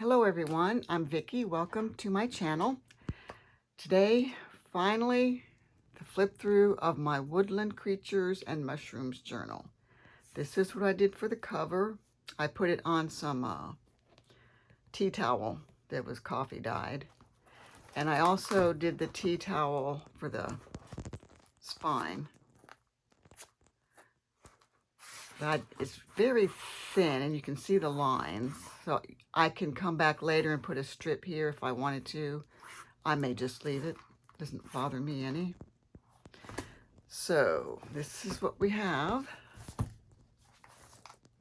Hello everyone, I'm Vicki. Welcome to my channel. Today, finally, the flip through of my Woodland Creatures and Mushrooms journal. This is what I did for the cover. I put it on some tea towel that was coffee dyed. And I also did the tea towel for the spine. It's very thin and you can see the lines. So I can come back later and put a strip here if I wanted to. I may just leave it. Doesn't bother me any. So this is what we have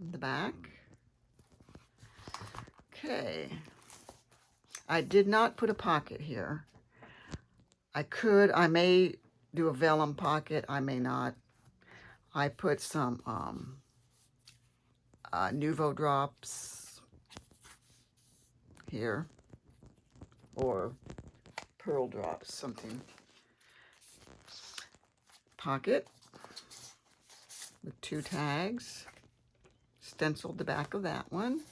in the back. Okay. I did not put a pocket here. I may do a vellum pocket. I may not. I put some Nuvo drops here, or pearl drops, something. Pocket with 2 tags. Stenciled the back of that one.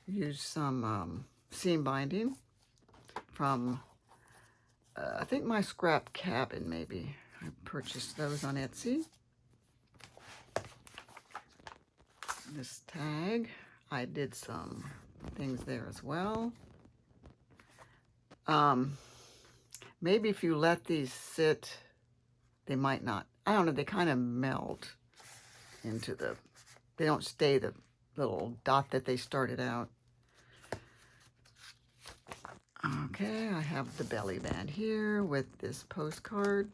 Used some seam binding from, I think my scrap cabin maybe. I purchased those on Etsy. This tag, I did some things there as well. Maybe if you let these sit, they might not. I don't know, they kind of melt into they don't stay the little dot that they started out. Okay, I have the belly band here with this postcard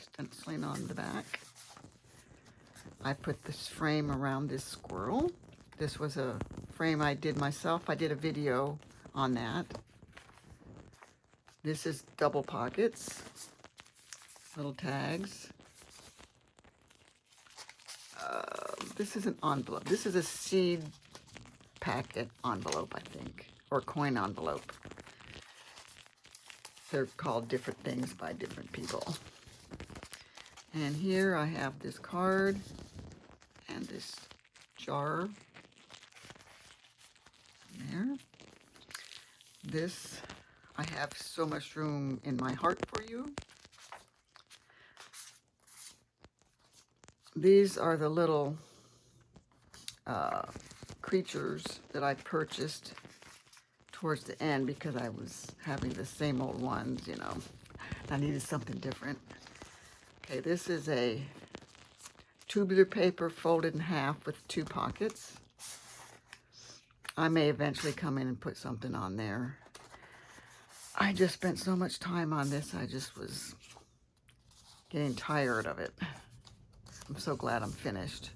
stenciling on the back. I put this frame around this squirrel. This was a frame I did myself. I did a video on that. This is double pockets, little tags. This is an envelope. This is a seed packet envelope, I think, or coin envelope. They're called different things by different people. And here I have this card and this jar there. This, I have so much room in my heart for you. These are the little creatures that I purchased towards the end because I was having the same old ones, you know. I needed something different. Okay, this is a tubular paper folded in half with 2 pockets. I may eventually come in and put something on there. I just spent so much time on this, I just was getting tired of it. I'm so glad I'm finished.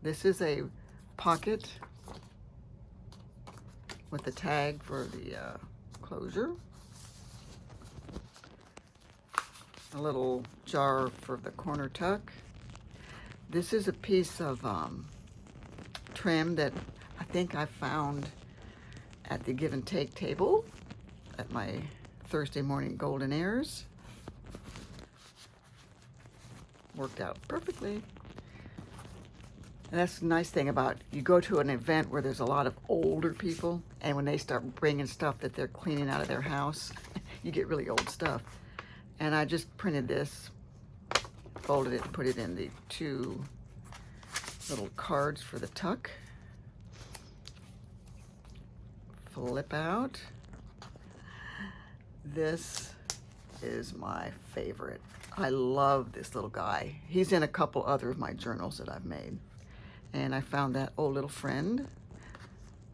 This is a pocket with a tag for the closure. A little jar for the corner tuck. This is a piece of trim that I think I found at the give and take table at my Thursday morning golden airs. Worked out perfectly. And that's the nice thing about, you go to an event where there's a lot of older people, and when they start bringing stuff that they're cleaning out of their house, you get really old stuff. And I just printed this, folded it, and put it in the 2 little cards for the tuck. Flip out. This is my favorite. I love this little guy. He's in a couple other of my journals that I've made. And I found that old little friend.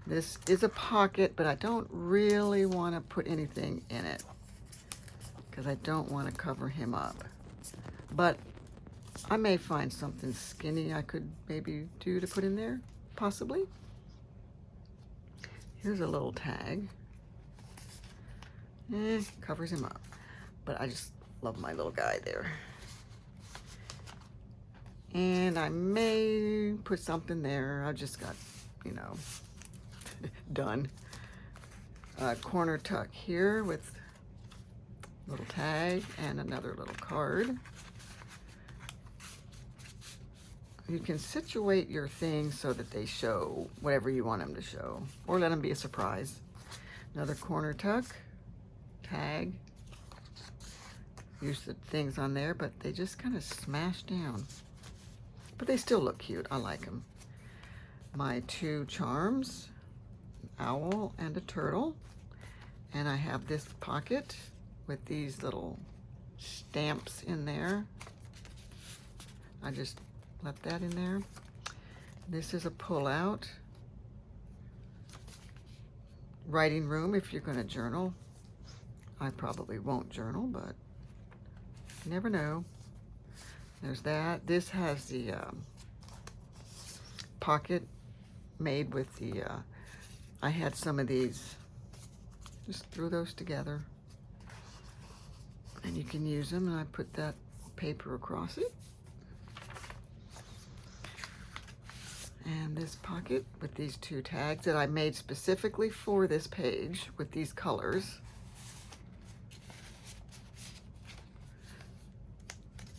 This is a pocket, but I don't really want to put anything in it because I don't want to cover him up. But I may find something skinny I could maybe do to put in there, possibly. Here's a little tag. Covers him up. But I just love my little guy there. And I may put something there. I just got, you know, done. Corner tuck here with little tag and another little card. you can situate your things so that they show whatever you want them to show, or let them be a surprise. Another corner tuck, tag. Use the things on there, but they just kind of smash down. But they still look cute. I like them. My two charms, an owl and a turtle. And I have this pocket with these little stamps in there. I just left that in there. This is a pull-out writing room if you're going to journal. I probably won't journal, but you never know. There's that. This has the pocket made with the, I had some of these. Just threw those together. And you can use them, and I put that paper across it. And this pocket with these two tags that I made specifically for this page with these colors.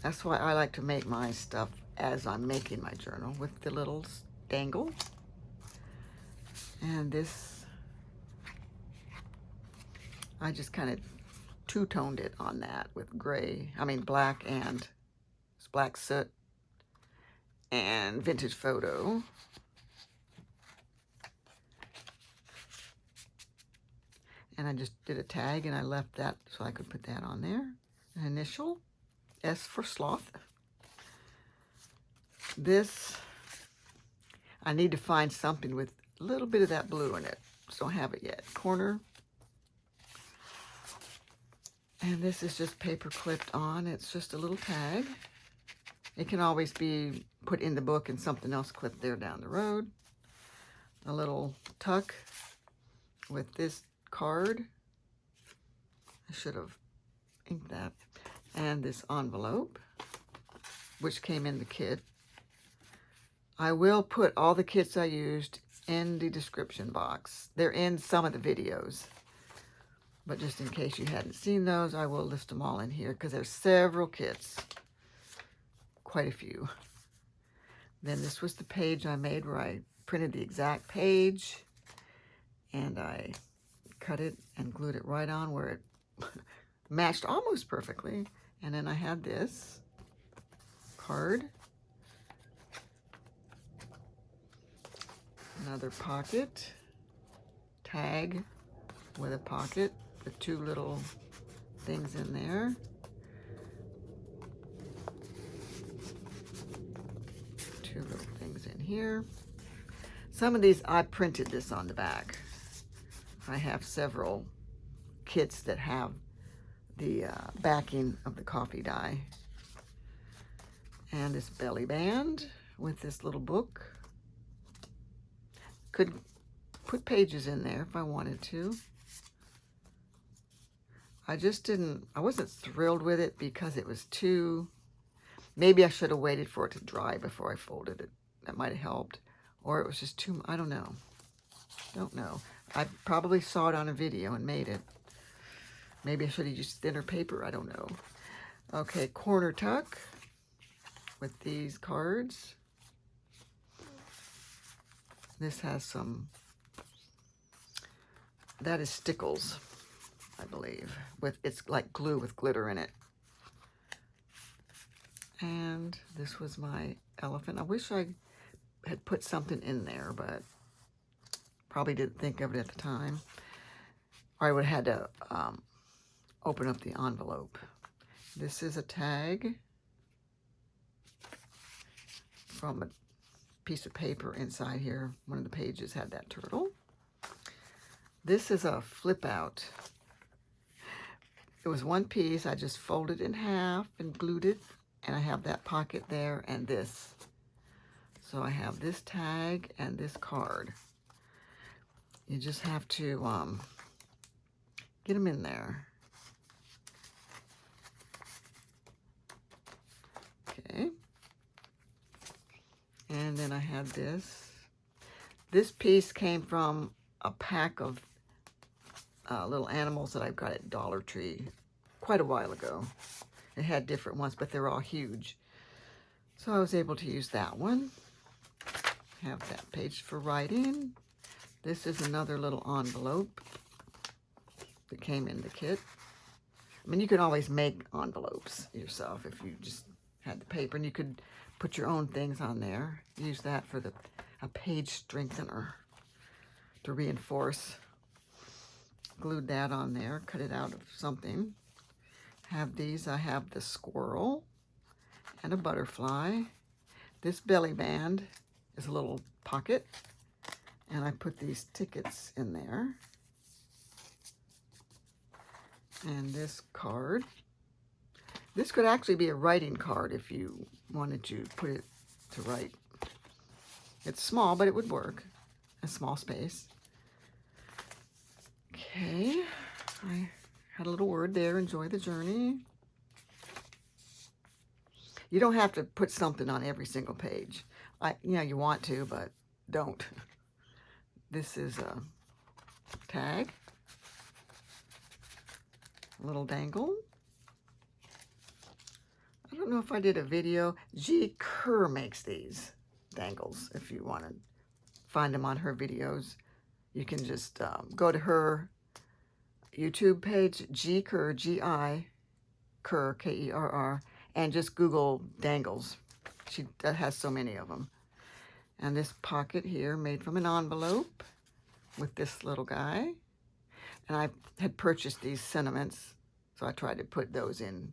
That's why I like to make my stuff as I'm making my journal with the little dangle. And this, I just kind of two-toned it on that with gray, black and black soot and vintage photo. And I just did a tag and I left that so I could put that on there. An initial, S for sloth. This, I need to find something with a little bit of that blue in it. Just don't have it yet. Corner. And this is just paper clipped on. It's just a little tag. It can always be put in the book and something else clipped there down the road. A little tuck with this card. I should have inked that. And this envelope, which came in the kit. I will put all the kits I used in the description box. They're in some of the videos. But just in case you hadn't seen those, I will list them all in here because there's several kits. Quite a few. Then this was the page I made where I printed the exact page. And I cut it and glued it right on where it matched almost perfectly. And then I had this card. Another pocket. Tag with a pocket with two little things in there. Two little things in here. Some of these, I printed this on the back. I have several kits that have the backing of the coffee dye. And this belly band with this little book. Could put pages in there if I wanted to. I wasn't thrilled with it because it was too, maybe I should have waited for it to dry before I folded it. That might have helped. Or it was just too, I don't know. Don't know. I probably saw it on a video and made it. Maybe I should have used thinner paper. I don't know. Okay, corner tuck with these cards. This has some, that is stickles, I believe. It's like glue with glitter in it. And this was my elephant. I wish I had put something in there, but probably didn't think of it at the time. Or I would have had to open up the envelope. This is a tag from a piece of paper inside here. One of the pages had that turtle. This is a flip out. It was one piece. I just folded in half and glued it. And I have that pocket there and this. So I have this tag and this card. You just have to get them in there. Okay. And then I have this. This piece came from a pack of little animals that I've got at Dollar Tree quite a while ago. It had different ones, but they're all huge. So I was able to use that one. Have that page for writing. This is another little envelope that came in the kit. I mean, you can always make envelopes yourself if you just had the paper, and you could put your own things on there. Use that for a page strengthener to reinforce. Glued that on there, cut it out of something. Have these, I have the squirrel and a butterfly. This belly band is a little pocket, and I put these tickets in there. And this card. This could actually be a writing card if you wanted to put it to write. It's small, but it would work. A small space. Okay, I had a little word there, enjoy the journey. You don't have to put something on every single page. You want to, but don't. This is a tag. A little dangle. I don't know if I did a video. Chic makes these dangles. If you want to find them on her videos, you can just go to her YouTube page, Chic, G-I, K-E-R-R, and just Google dangles. She has so many of them. And this pocket here made from an envelope with this little guy. And I had purchased these sentiments, so I tried to put those in,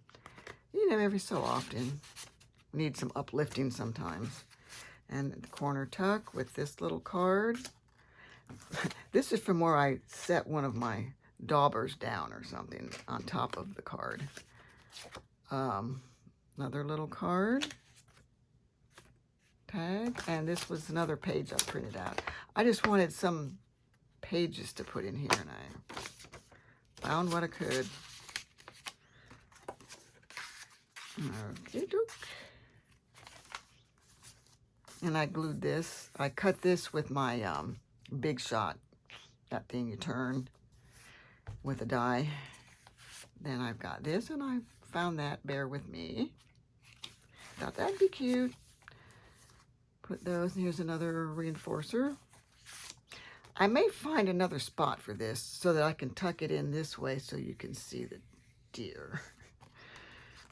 every so often. Need some uplifting sometimes. And the corner tuck with this little card. This is from where I set one of my daubers down or something on top of the card. Another little card. Tag. And this was another page I printed out. I just wanted some pages to put in here, and I found what I could. Okay, and I glued this. I cut this with my Big Shot, that thing you turn with a die. Then I've got this, and I found that. Bear with me. Thought that'd be cute. Put those, and here's another reinforcer. I may find another spot for this so that I can tuck it in this way so you can see the deer.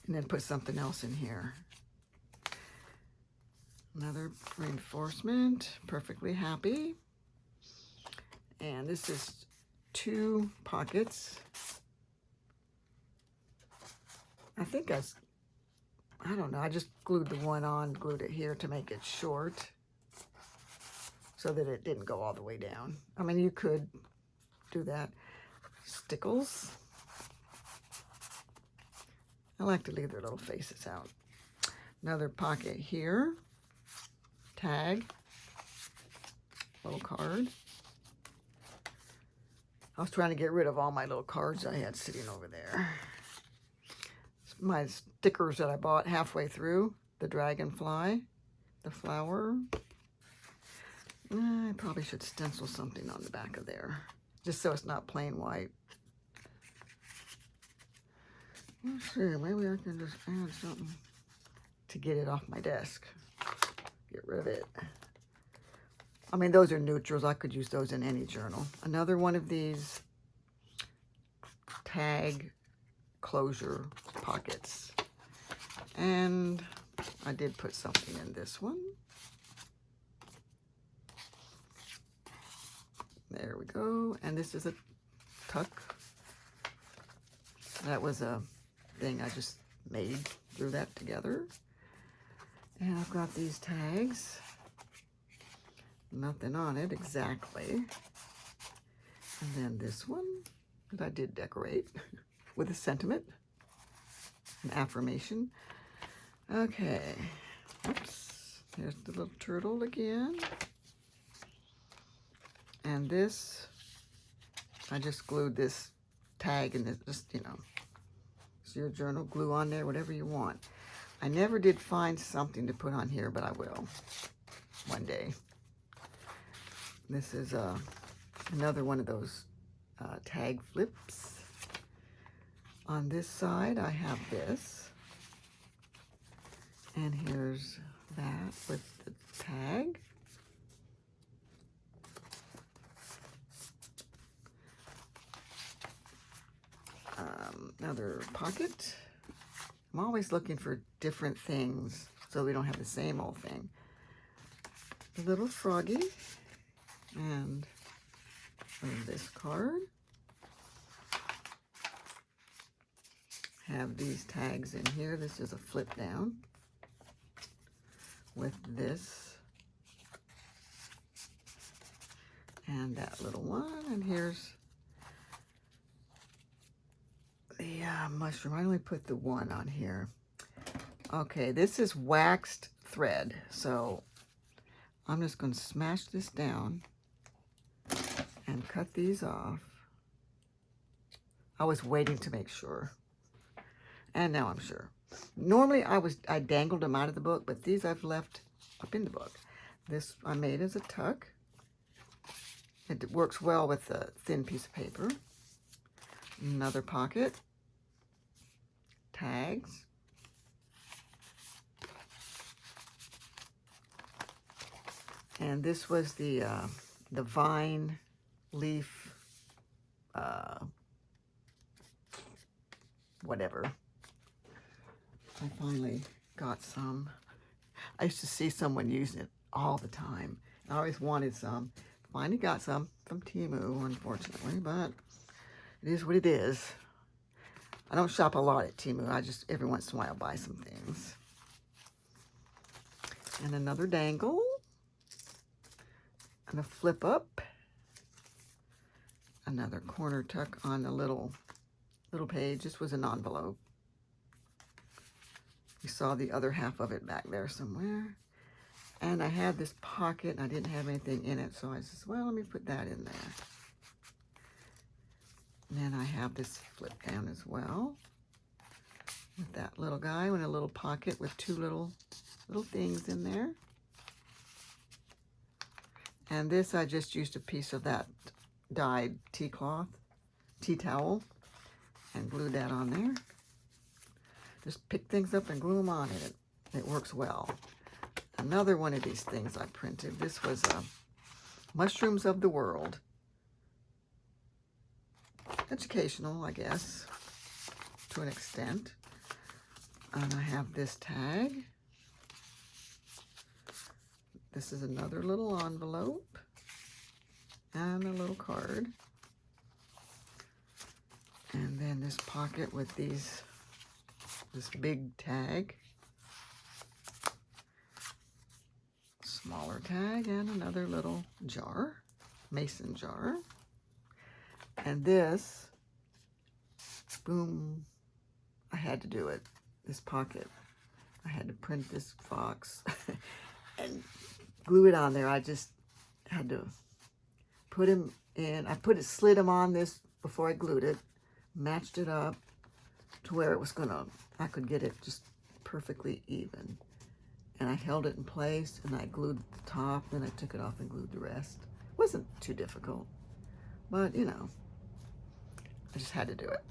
And then put something else in here. Another reinforcement, perfectly happy. And this is 2 pockets. I think I don't know, I just glued the one on, glued it here to make it short, so that it didn't go all the way down. I mean, you could do that. Stickles. I like to leave their little faces out. Another pocket here. Tag. Little card. I was trying to get rid of all my little cards I had sitting over there. My stickers that I bought halfway through. The dragonfly. The flower. I probably should stencil something on the back of there, just so it's not plain white. Let's see, maybe I can just add something to get it off my desk. Get rid of it. I mean, those are neutrals. I could use those in any journal. Another one of these tag closure pockets. And I did put something in this one. There we go. And this is a tuck. That was a thing I just made, threw that together. And I've got these tags. Nothing on it exactly. And then this one that I did decorate with a sentiment, an affirmation. Okay. Oops. Here's the little turtle again. And this, I just glued this tag and just, it's your journal, glue on there, whatever you want. I never did find something to put on here, but I will one day. This is another one of those tag flips. On this side, I have this. And here's that with the tag. Another pocket. I'm always looking for different things so we don't have the same old thing. A little froggy. And this card. Have these tags in here. This is a flip down with this and that little one. And here's the mushroom. I only put the one on here. Okay, this is waxed thread, so I'm just going to smash this down and cut these off. I was waiting to make sure, and now I'm sure. Normally I dangled them out of the book, but these I've left up in the book. This I made as a tuck. It works well with a thin piece of paper. Another pocket. Tags. And this was the vine leaf, whatever. I finally got some. I used to see someone using it all the time. I always wanted some. Finally got some from Temu, unfortunately, but it is what it is. I don't shop a lot at Temu. I just, every once in a while, buy some things. And another dangle. And a flip up. Another corner tuck on the little page. This was an envelope. You saw the other half of it back there somewhere. And I had this pocket, and I didn't have anything in it, so I said, well, let me put that in there. And then I have this flip down as well, with that little guy in a little pocket with two little things in there. And this, I just used a piece of that dyed tea towel, and glued that on there. Just pick things up and glue them on it. It works well. Another one of these things I printed. This was Mushrooms of the World. Educational, I guess, to an extent. And I have this tag. This is another little envelope and a little card. And then this pocket with this big tag. Smaller tag and another little jar, mason jar. And this, boom, I had to do it. This pocket, I had to print this fox and glue it on there. I just had to put him in. Slid him on this before I glued it, matched it up to where it was I could get it just perfectly even. And I held it in place, and I glued the top, then I took it off and glued the rest. It wasn't too difficult, but you know, I just had to do it.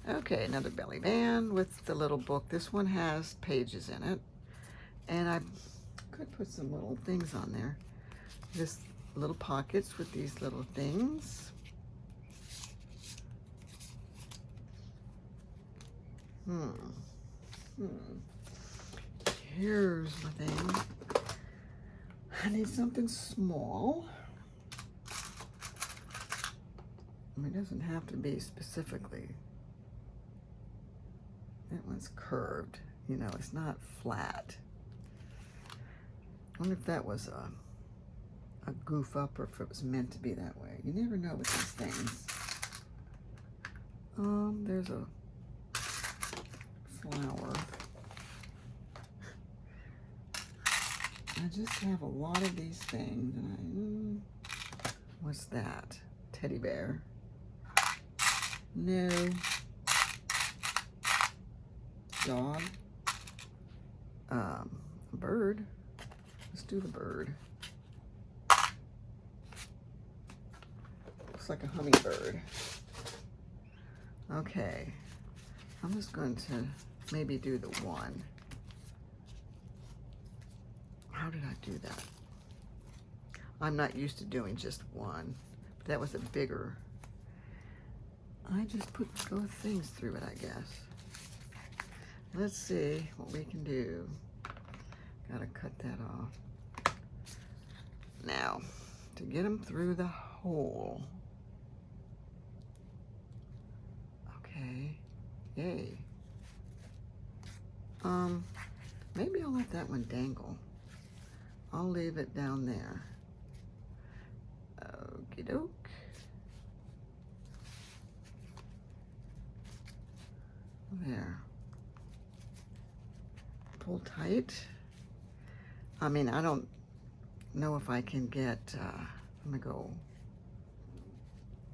Okay, another belly band with the little book. This one has pages in it, and I could put some little things on there. Just little pockets with these little things. Here's my thing. I need something small. I mean, it doesn't have to be specifically. That one's curved. You know, it's not flat. I wonder if that was a goof up or if it was meant to be that way. You never know with these things. There's a flower. I just have a lot of these things, and what's that? Teddy bear. No. Dog. A bird. Let's do the bird. Looks like a hummingbird. Okay. I'm just going to maybe do the one. how did I do that? I'm not used to doing just one. But that was a bigger. I just go things through it, I guess. Let's see what we can do. Gotta cut that off. Now, to get them through the hole. Okay, yay. Maybe I'll let that one dangle. I'll leave it down there. Okie doke. There. Pull tight. I mean, I don't know if I can get, let me go.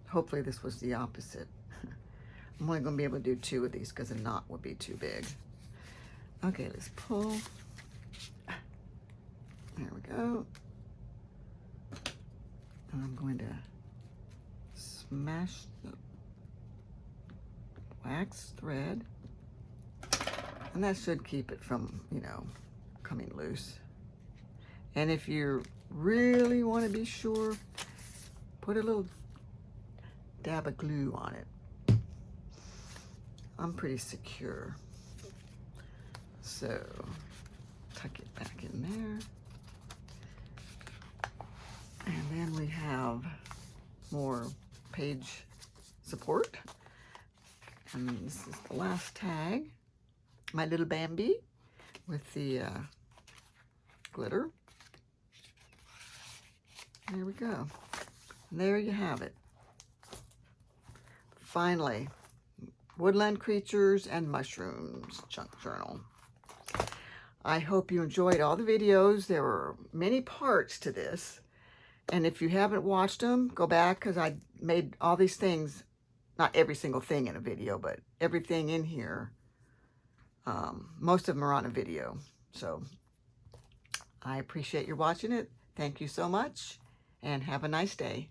Hopefully this was the opposite. I'm only going to be able to do 2 of these because a knot would be too big. Okay, let's pull. There we go. And I'm going to smash the wax thread. And that should keep it from, you know, coming loose. And if you really want to be sure, put a little dab of glue on it. I'm pretty secure. So, tuck it back in there. And then we have more page support. And this is the last tag. My little Bambi with the glitter. There we go. And there you have it. Finally, Woodland Creatures and Mushrooms Junk Journal. I hope you enjoyed all the videos. There were many parts to this. And if you haven't watched them, go back because I made all these things, not every single thing in a video, but everything in here. Most of them are on a video. So I appreciate you watching it. Thank you so much and have a nice day.